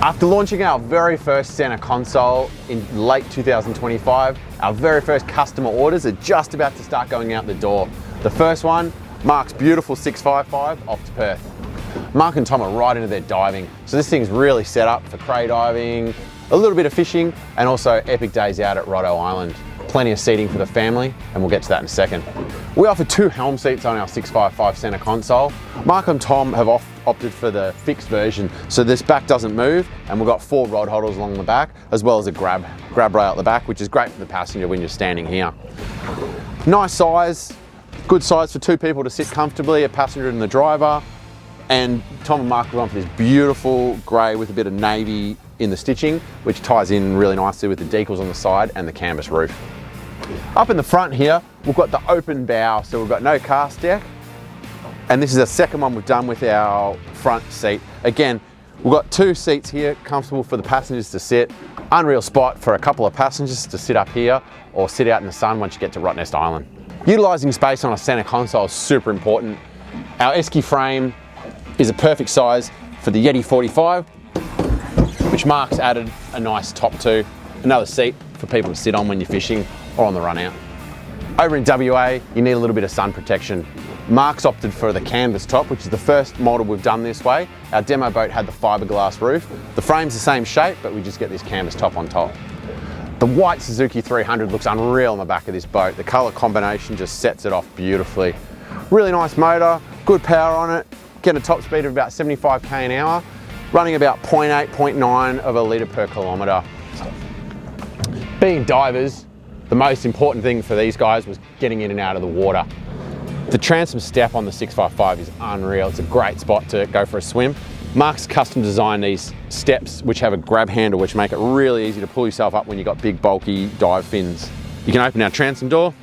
After launching our very first center console in late 2025, our very first customer orders are just about to start going out the door. The first one, Mark's beautiful 655 off to Perth. Mark and Tom are right into their diving, so this thing's really set up for cray diving, a little bit of fishing, and also epic days out at Roddo Island. Plenty of seating for the family, and we'll get to that in a second. We offer 2 helm seats on our 655 center console. Mark and Tom have opted for the fixed version, so this back doesn't move, and we've got 4 rod holders along the back, as well as a grab rail at the back, which is great for the passenger when you're standing here. Nice size, good size for 2 people to sit comfortably, a passenger and the driver. And Tom and Mark have gone for this beautiful grey with a bit of navy in the stitching, which ties in really nicely with the decals on the side and the canvas roof. Up in the front here, we've got the open bow, so we've got no cast deck. And this is the second one we've done with our front seat. Again, we've got 2 seats here, comfortable for the passengers to sit. Unreal spot for a couple of passengers to sit up here or sit out in the sun once you get to Rottnest Island. Utilising space on a centre console is super important. Our esky frame is a perfect size for the Yeti 45, which Mark's added a nice top to. Another seat for people to sit on when you're fishing or on the run out. Over in WA, you need a little bit of sun protection. Mark's opted for the canvas top, which is the first model we've done this way. Our demo boat had the fiberglass roof. The frame's the same shape, but we just get this canvas top on top. The white Suzuki 300 looks unreal on the back of this boat. The colour combination just sets it off beautifully. Really nice motor, good power on it, getting a top speed of about 75k an hour, running about 0.8, 0.9 of a litre per kilometre. Being divers, the most important thing for these guys was getting in and out of the water. The transom step on the 655 is unreal. It's a great spot to go for a swim. Mark's custom designed these steps which have a grab handle which make it really easy to pull yourself up when you've got big bulky dive fins. You can open our transom door,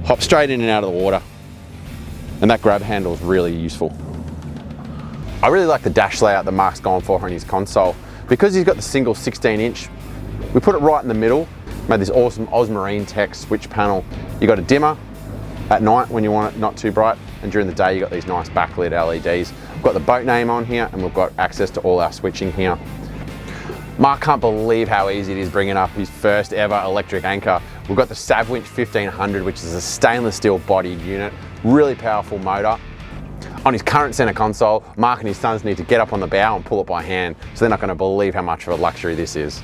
hop straight in and out of the water, and that grab handle is really useful. I really like the dash layout that Mark's gone for on his console. Because he's got the single 16-inch, we put it right in the middle, made this awesome Osmarine Tech switch panel. You got a dimmer at night when you want it not too bright, and during the day you got these nice backlit LEDs. We've got the boat name on here, and we've got access to all our switching here. Mark can't believe how easy it is bringing up his first ever electric anchor. We've got the Savwinch 1500, which is a stainless steel bodied unit, really powerful motor. On his current center console, Mark and his sons need to get up on the bow and pull it by hand, so they're not going to believe how much of a luxury this is.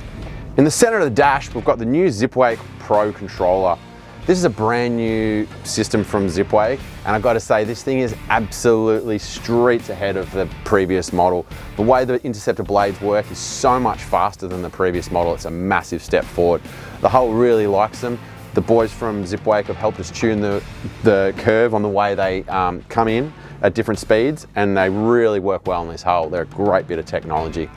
In the center of the dash, we've got the new Zipwake Pro controller. This is a brand new system from Zipwake, and I've got to say this thing is absolutely streets ahead of the previous model. The way the Interceptor blades work is so much faster than the previous model. It's a massive step forward. The hull really likes them. The boys from Zipwake have helped us tune the curve on the way they come in at different speeds, and they really work well on this hull. They're a great bit of technology.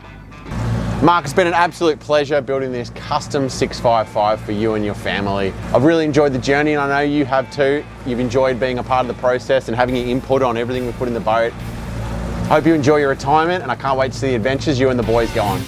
Mark, it's been an absolute pleasure building this custom 655 for you and your family. I've really enjoyed the journey, and I know you have too. You've enjoyed being a part of the process and having your input on everything we put in the boat. I hope you enjoy your retirement, and I can't wait to see the adventures you and the boys go on.